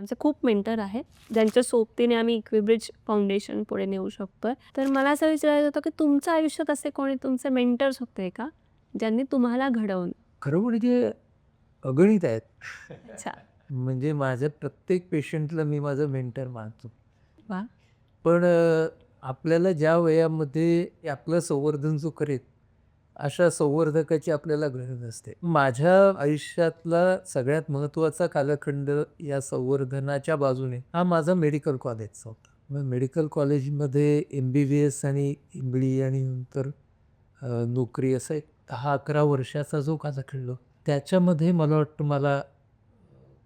आमचे खूप मेंटर आहेत, ज्यांच्या सोबतीने आम्ही इक्विब्रिज फाउंडेशन पुढे नेऊ शकतोय. तर मला असं विचारायचं होतं, की तुमच्या आयुष्यात असे कोणी तुमचे मेंटर्स होते का? ज्यांनी तुम्हाला घडवलं? खरं म्हणजे अगणित आहेत. अच्छा. म्हणजे माझ्या प्रत्येक पेशंटला मी माझं मेंटर मानतो. वाह! पण आपल्याला ज्या वयामध्ये आपलं संवर्धन जो करेल, अशा संवर्धकाची आपल्याला गरज असते. माझ्या आयुष्यातला सगळ्यात महत्त्वाचा कालखंड या संवर्धनाच्या बाजूने हा माझा मेडिकल कॉलेजचा होता. मग मेडिकल कॉलेजमध्ये MBBS आणि MD आणि नंतर नोकरी असं एक 10-11 वर्षाचा जो कालखंड त्याच्यामध्ये मला वाटतं मला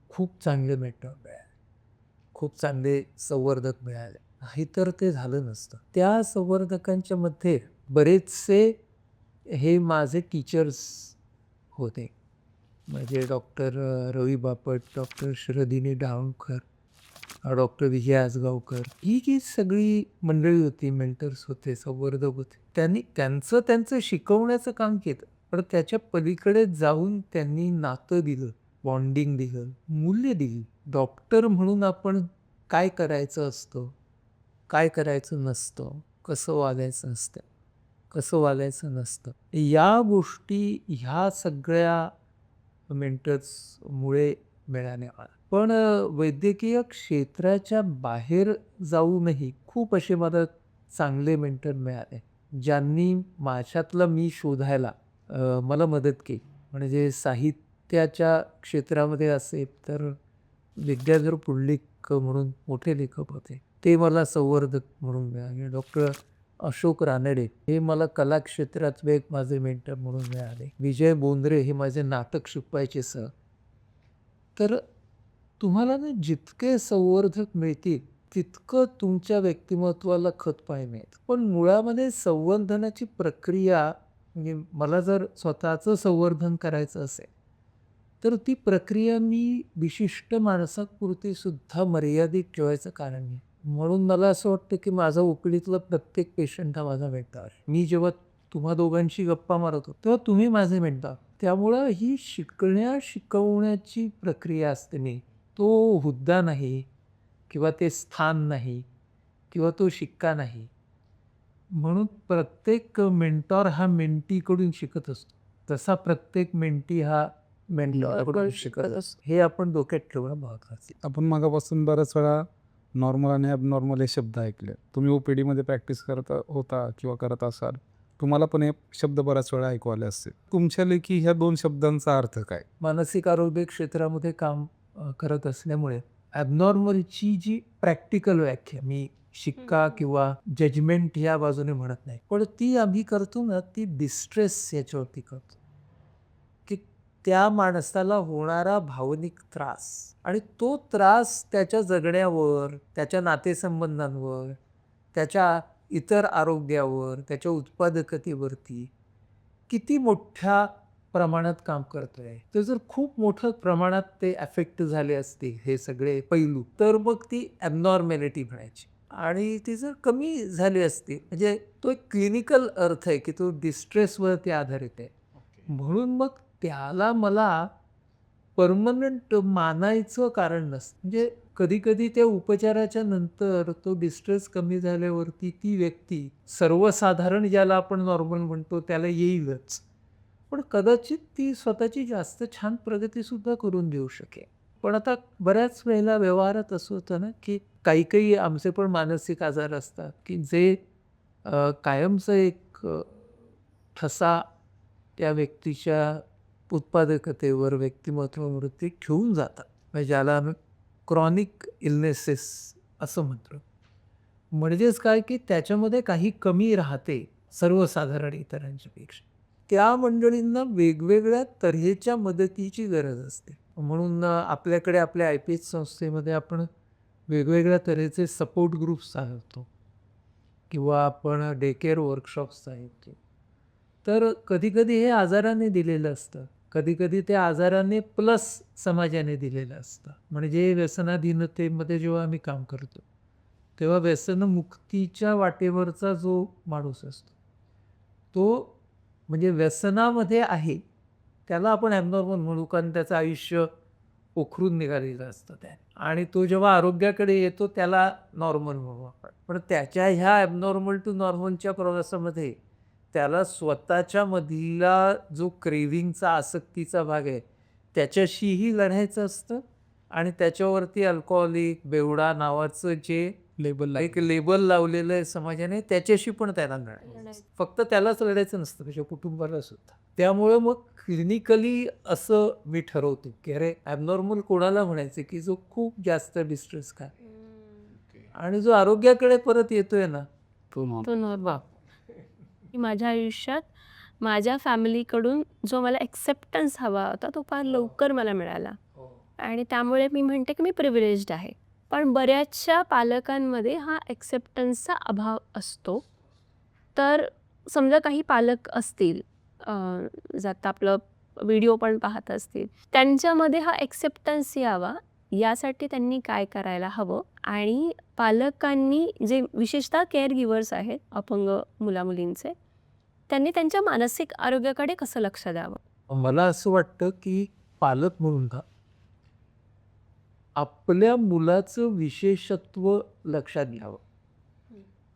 खूप चांगले मेंटॉर मिळाले. खूप चांगले संवर्धक मिळाले. नाहीतर ते झालं नसतं. त्या संवर्धकांच्या मध्ये बरेचसे हे माझे टीचर्स होते. म्हणजे डॉक्टर रवी बापट, डॉक्टर श्रदिनी डावणकर, डॉक्टर विजय आसगावकर ही जी सगळी मंडळी होती, मेंटर्स होते, संवर्धक होते. त्यांनी त्यांचं शिकवण्याचं काम केलं. पण त्याच्या पलीकडे जाऊन त्यांनी नातं दिलं, बॉन्डिंग दिलं, मूल्य दिली. डॉक्टर म्हणून आपण काय करायचं असतं, काय करायचं नसतं, कसं वागायचं असतं, कसं वागायचं नसतं. या गोष्टी ह्या सगळ्या मेंटर्समुळे मिळाल्या मला. पण वैद्यकीय क्षेत्राच्या बाहेर जाऊनही खूप असे मला चांगले मेंटर मिळाले, ज्यांनी माझ्यातलं मी शोधायला मला मदत केली. म्हणजे साहित्याच्या क्षेत्रामध्ये असेल तर विद्याधर पुंडलिक म्हणून मोठे लेखक होते. ते मला संवर्धक म्हणून मिळाले. डॉक्टर अशोक रानडे हे मला कला क्षेत्रातले एक माझे मेंटर म्हणून मिळाले. विजय बोंद्रे हे माझे नाटक शिकवायचे सर. तर तुम्हाला ना जितके संवर्धक मिळतील, तितकं तुमच्या व्यक्तिमत्त्वाला खतपाणी मिळतं. पण मुळामध्ये संवर्धनाची प्रक्रिया म्हणजे मला जर स्वतःचं संवर्धन करायचं असेल, तर ती प्रक्रिया मी विशिष्ट माणसापुरती सुद्धा मर्यादित ठेवायचं कारण नाही. म्हणून मला असं वाटतं, की माझा ओपीडीतला प्रत्येक पेशंट हा माझा मेंटॉर आहे. मी जेव्हा तुम्हा दोघांशी गप्पा मारत होतो, तेव्हा तुम्ही माझे मेंटॉर. त्यामुळं ही शिकवण्याची प्रक्रिया असते नाही. तो हुद्दा नाही किंवा ते स्थान नाही किंवा तो शिक्का नाही. म्हणून प्रत्येक मेंटॉर हा मेंटीकडून शिकत असतो. तसा प्रत्येक मेंटी हा मेंटॉरकडून शिकत असतो. हे आपण डोक्यात ठेवणं महत्त्वाचं आहे. आपण मागापासून बऱ्याच वेळा नॉर्मल आणि ॲबनॉर्मल हे शब्द ऐकले. तुम्ही OPDमध्ये प्रॅक्टिस करत होता किंवा करत असाल. तुम्हाला पण हे शब्द बऱ्याच वेळा ऐकू आले असतील. तुमच्या लेखी ह्या 2 शब्दांचा अर्थ काय? मानसिक आरोग्य क्षेत्रामध्ये काम करत असल्यामुळे ॲबनॉर्मलची जी प्रॅक्टिकल व्याख्या मी शिक्का किंवा जजमेंट या बाजूने म्हणत नाही. पण ती आम्ही करतो ना, ती डिस्ट्रेस याच्यावरती करतो. की त्या माणसाला होणारा भावनिक त्रास आणि तो त्रास त्याच्या जगण्यावर, त्याच्या नातेसंबंधांवर, त्याच्या इतर आरोग्यावर, त्याच्या उत्पादकतेवरती किती मोठ्या प्रमाणात काम करतोय. तर जर खूप मोठ्या प्रमाणात ते अफेक्ट झाले असते हे सगळे पैलू, तर मग ती ॲबनॉर्मॅलिटी म्हणायची. आणि ती जर कमी झाली असती, म्हणजे तो एक क्लिनिकल अर्थ आहे, की तो डिस्ट्रेसवरती आधारित आहे. म्हणून मग त्याला मला पर्मनंट मानायचं कारण नसतं. म्हणजे कधी-कधी त्या उपचाराच्या नंतर तो डिस्ट्रेस कमी झाल्यावरती ती व्यक्ती सर्वसाधारण ज्याला आपण नॉर्मल म्हणतो त्याला येईलच. पण कदाचित ती स्वतःची जास्त छान प्रगतीसुद्धा करून देऊ शकेल. पण आता बऱ्याच वेळेला व्यवहारात असं होतं ना, की काही-काही आमचे पण मानसिक आजार असतात, की जे कायमचं एक ठसा त्या व्यक्तीच्या उत्पादकतेवर, व्यक्तिमत्त्वावरती ठेवून जातात. म्हणजे ज्याला आम्ही क्रॉनिक इलनेसेस असं म्हणतो. म्हणजेच काय, की त्याच्यामध्ये काही कमी राहते सर्वसाधारण इतरांच्या पेक्षा. त्या मंडळींना वेगवेगळ्या तऱ्हेच्या मदतीची गरज असते. म्हणून आपल्याकडे आपल्या IPH संस्थेमध्ये आपण वेगवेगळ्या तऱ्हेचे सपोर्ट ग्रुप्स चालवतो किंवा आपण डे केअर वर्कशॉप्स चालवतो. तर कधी-कधी हे आजाराने दिलेलं असतं. कधी-कधी ते आजाराने प्लस समाजाने दिलेलं असतं. म्हणजे व्यसनाधीनतेमध्ये जेव्हा आम्ही काम करतो, तेव्हा व्यसनमुक्तीच्या वाटेवरचा जो माणूस असतो, तो म्हणजे व्यसनामध्ये आहे, त्याला आपण ॲबनॉर्मल म्हणू कारण त्याचं आयुष्य पोखरून निघालेलं असतं त्या, आणि तो जेव्हा आरोग्याकडे येतो त्याला नॉर्मल म्हणू आपण. पण त्याच्या ह्या ॲबनॉर्मल टू नॉर्मलच्या प्रवासामध्ये त्याला स्वतःच्या मधला जो क्रेव्हिंगचा, आसक्तीचा भाग आहे त्याच्याशीही लढायचं असतं, आणि त्याच्यावरती अल्कोहोलिक, बेवडा नावाचं जे लेबल एक लेबल लावलेलं आहे समाजाने, त्याच्याशी पण त्याला लढायचं. फक्त त्यालाच लढायचं नसतं, त्याच्या कुटुंबाला सुद्धा. त्यामुळे मग क्लिनिकली असं मी ठरवतो की अरे ॲबनॉर्मल कोणाला म्हणायचं की जो खूप जास्त डिस्ट्रेस काय, आणि जो आरोग्याकडे परत येतोय ना तो नॉर्मल. की माझ्या आयुष्यात माझ्या फॅमिलीकडून जो मला एक्सेप्टन्स हवा होता तो फार लवकर मला मिळाला, आणि त्यामुळे मी म्हणते की मी प्रिव्हिलेज्ड आहे. पण बऱ्याचशा पालकांमध्ये हा एक्सेप्टन्सचा अभाव असतो. तर समजा काही पालक असतील, जाता आपलं व्हिडिओ पण पाहत असतील, त्यांच्यामध्ये हा एक्सेप्टन्स यावा यासाठी त्यांनी काय करायला हवं, आणि पालकांनी जे विशेषतः केअर गिव्हर्स आहेत अपंग मुलामुलींचे, त्यांनी त्यांच्या मानसिक आरोग्याकडे कसं लक्ष द्यावं? मला असं वाटतं की पालक म्हणून ना आपल्या मुलाचं विशेषत्व लक्षात घ्यावं.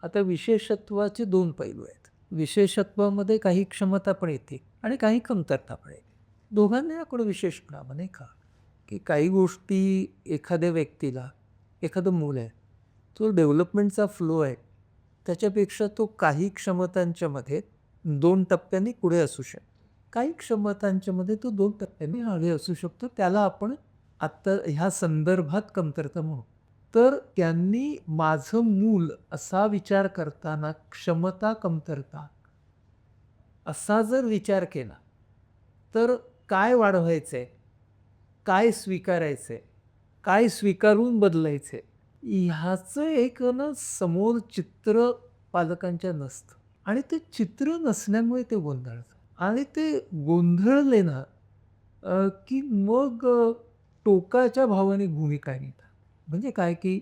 आता विशेषत्वाचे 2 पैलू आहेत. विशेषत्वामध्ये काही क्षमता पण येते आणि काही कमतरता पण येते. दोघांनाही आपण विशेष म्हणावं, नाही का? की काही गोष्टी एखाद्या व्यक्तीला, एखादं मूल आहे, तो डेव्हलपमेंटचा फ्लो आहे, त्याच्यापेक्षा तो काही क्षमतांच्यामध्ये 2 टप्प्यांनी पुढे असू शकतो. काही क्षमतांच्यामध्ये तो 2 टप्प्यांनी मागे असू शकतो. त्याला आपण आत्ता ह्या संदर्भात कमतरता म्हणू. तर त्यांनी माझं मूल असा विचार करताना क्षमता, कमतरता असा जर विचार केला, तर काय वाढवायचंय, काय स्वीकारायचंय, काय स्वीकारून बदलायचंय, ह्याचं एक ना समोर चित्र पालकांच्या नसतं, आणि ते चित्र नसल्यामुळे ते गोंधळतं, आणि ते गोंधळले ना की मग टोकाच्या भावाने भूमिका घेतात. म्हणजे काय की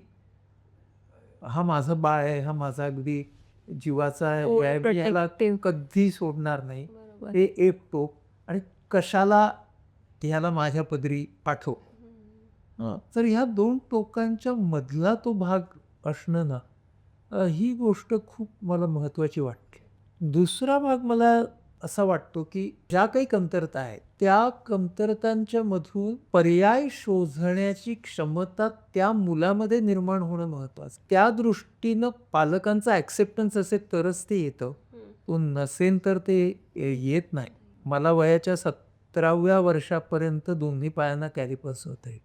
हा माझं बाळ आहे, हा माझा अगदी जीवाचा आहे, मी याला Protective. कधी सोडणार नाही, बरोबर. हे एक टोक, आणि कशाला ह्याला माझ्या पदरी पाठव. तर ह्या 2 टोकांच्या मधला तो भाग असणं ना, ही गोष्ट खूप मला महत्त्वाची वाटते. दुसरा भाग मला असा वाटतो की ज्या काही कमतरता आहेत, त्या कमतरतांच्या मधून पर्याय शोधण्याची क्षमता त्या मुलामध्ये निर्माण होणं महत्त्वाचं. त्या दृष्टीनं पालकांचा ॲक्सेप्टन्स असेल तरच ते येतं. तो नसेल तर ते येत नाही. मला वयाच्या 17व्या वर्षापर्यंत दोन्ही पायांना कॅलिपर्स होते.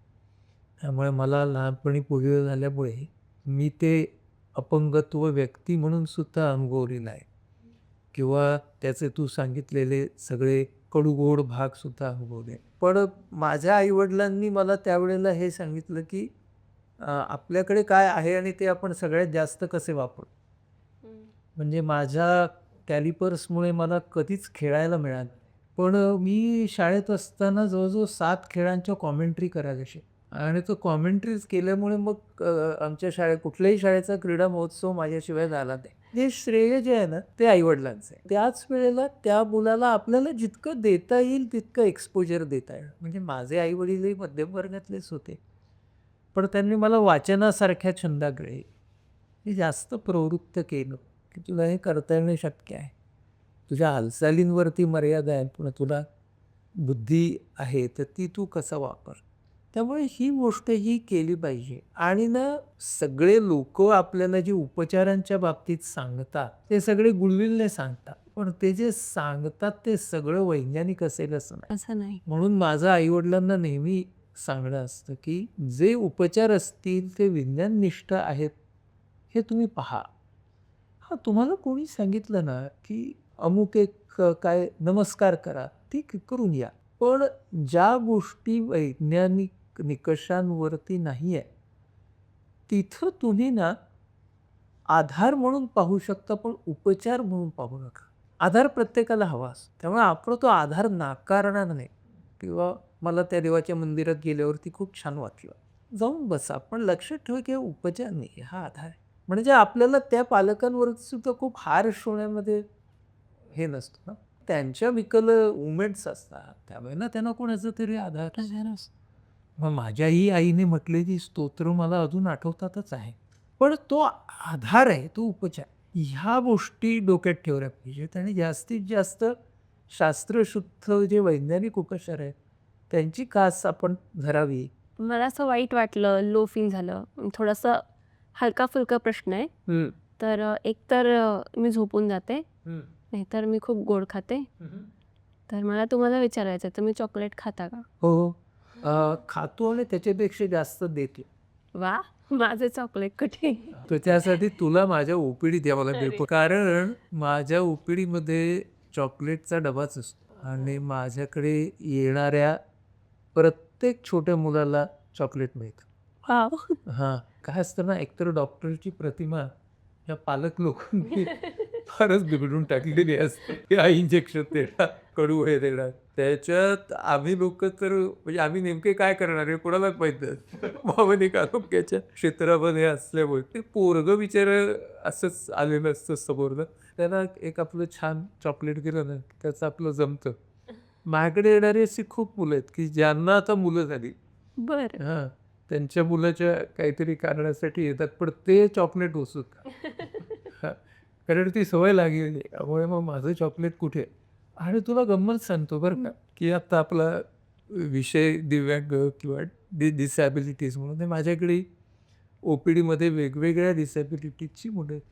त्यामुळे मला लहानपणी पोलिओ झाल्यामुळे मी ते अपंगत्व व्यक्ती म्हणून सुद्धा अनुभवलेलं आहे, किंवा त्याचे तू सांगितलेले सगळे कडूगोड भागसुद्धा अनुभवले. पण माझ्या आईवडिलांनी मला त्यावेळेला हे सांगितलं की आपल्याकडे काय आहे आणि ते आपण सगळ्यात जास्त कसे वापरू. म्हणजे माझ्या कॅलिपर्समुळे मला कधीच खेळायला मिळालं नाही. पण मी शाळेत असताना जवळजवळ 7 खेळांच्या कॉमेंट्री करायला शिकलो, आणि तो कॉमेंट्रीज केल्यामुळे मग आमच्या शाळेत कुठल्याही शाळेचा क्रीडा महोत्सव माझ्याशिवाय झाला नाही. हे श्रेय जे आहे ना ते आईवडिलांचं आहे. त्याच वेळेला त्या मुलाला आपल्याला जितकं देता येईल तितकं एक्सपोजर देता येईल. म्हणजे माझे आईवडीलही मध्यम वर्गातलेच होते, पण त्यांनी मला वाचनासारख्या छंदाकडे हे जास्त प्रवृत्त केलं की तुला हे करता येणं शक्य आहे. तुझ्या हालचालींवरती मर्यादा आहे, पण तुला बुद्धी आहे तर ती तू कसं वापर. त्यामुळे ही गोष्ट ही केली पाहिजे. आणि ना सगळे लोक आपल्याला जे उपचारांच्या बाबतीत सांगतात ते सगळे गुळविलने सांगतात, पण ते जे सांगतात ते सगळं वैज्ञानिक असेल असं नाही. असं नाही. म्हणून माझं आईवडिलांना नेहमी सांगणं असतं की जे उपचार असतील ते विज्ञाननिष्ठ आहेत हे तुम्ही पहा. हां, तुम्हाला कोणी सांगितलं ना की अमुक एक काय नमस्कार करा, ठीक आहे, करून या. पण ज्या गोष्टी वैज्ञानिक निकषांवरती नाही आहे, तिथं तुम्ही ना आधार म्हणून पाहू शकता, पण उपचार म्हणून पाहू नका. आधार प्रत्येकाला हवा असतो. त्यामुळे आपण तो आधार नाकारणार नाही, किंवा मला त्या देवाच्या मंदिरात गेल्यावरती खूप छान वाटलं, जाऊन बसा. पण लक्षात ठेवा की हा उपचार नाही, हा आधार आहे. म्हणजे आपल्याला त्या पालकांवरती सुद्धा खूप हार्श होण्यामध्ये हे नसतं ना. त्यांच्या विकल मुवमेंट्स असतात, त्यावेळेला त्यांना कोणाचा तरी आधार असतो. मग माझ्याही आईने म्हटलेली स्तोत्र मला अजून आठवतातच आहे. पण तो आधार आहे, तो उपचार. ह्या गोष्टी डोक्यात ठेवल्या पाहिजेत आणि जास्तीत जास्त शास्त्रशुद्ध जे वैज्ञानिक उपचार आहेत, त्यांची कास आपण धरावी. मला असं वाईट वाटलं, लो फील झालं. थोडंसं हलका-फुलका प्रश्न आहे. तर एकतर मी झोपून जाते, नाहीतर मी खूप गोड खाते. तर मला तुम्हाला विचारायचं आहे, तुम्ही चॉकलेट खाता का? हो. खातो आणि त्याच्यापेक्षा जास्त देतो. वा, माझे चॉकलेट कुठे? तर त्यासाठी तुला माझ्या ओपीडीत यावं लागेल. कारण माझ्या ओपीडीमध्ये चॉकलेटचा डबाच असतो आणि माझ्याकडे येणाऱ्या प्रत्येक छोट्या मुलाला चॉकलेट मिळतं. वाव. हां. काय असतं ना, एकतर डॉक्टरची प्रतिमा या पालक लोकांनी फारच बिघडून टाकलेली असते. हा इंजेक्शन देणार, कडू हे देणार. त्याच्यात आम्ही लोकं तर म्हणजे आम्ही नेमके काय करणार आहे कोणालाच माहीत नाही. भावनिक आरोग्याच्या क्षेत्रामध्ये असल्यामुळे ते पोरगं बिचारं असंच आलेलं असतं समोरनं. त्याला एक आपलं छान चॉकलेट दिलं ना, त्याचं आपलं जमतं. माझ्याकडे येणारी अशी खूप मुलं आहेत, की ज्यांना आता मुलं झाली. बरं. हां. त्यांच्या मुलाच्या काहीतरी कारणासाठी येतात, पण ते चॉकलेट ओसत हां. कारण ती सवय लागलेली आहे. त्यामुळे मग माझं चॉकलेट कुठे? आणि तुला गंमत सांगतो बरं का, की आता आपला विषय दिव्यांग किंवा डिसॅबिलिटीज म्हणून ते माझ्याकडे ओपीडीमध्ये वेगवेगळ्या डिसॅबिलिटीजची मुलं आहेत.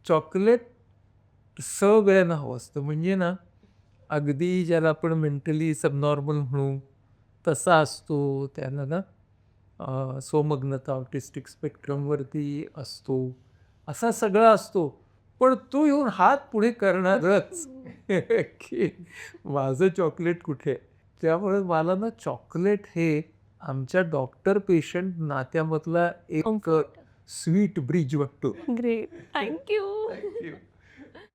चॉकलेट सगळ्यांना हवं असतं. म्हणजे ना, अगदी ज्याला आपण मेंटली सबनॉर्मल म्हणू, तसा असतो. त्याला ना स्वमग्नता ऑटिस्टिक स्पेक्ट्रमवरती असतो. असा सगळा असतो. पण तो येऊन हात पुढे करणारच, की माझं चॉकलेट कुठे? त्यामुळे मला ना चॉकलेट हे आमच्या डॉक्टर पेशंट नात्यामधला एक स्वीट ब्रिज वाटतो. ग्रेट. Thank you.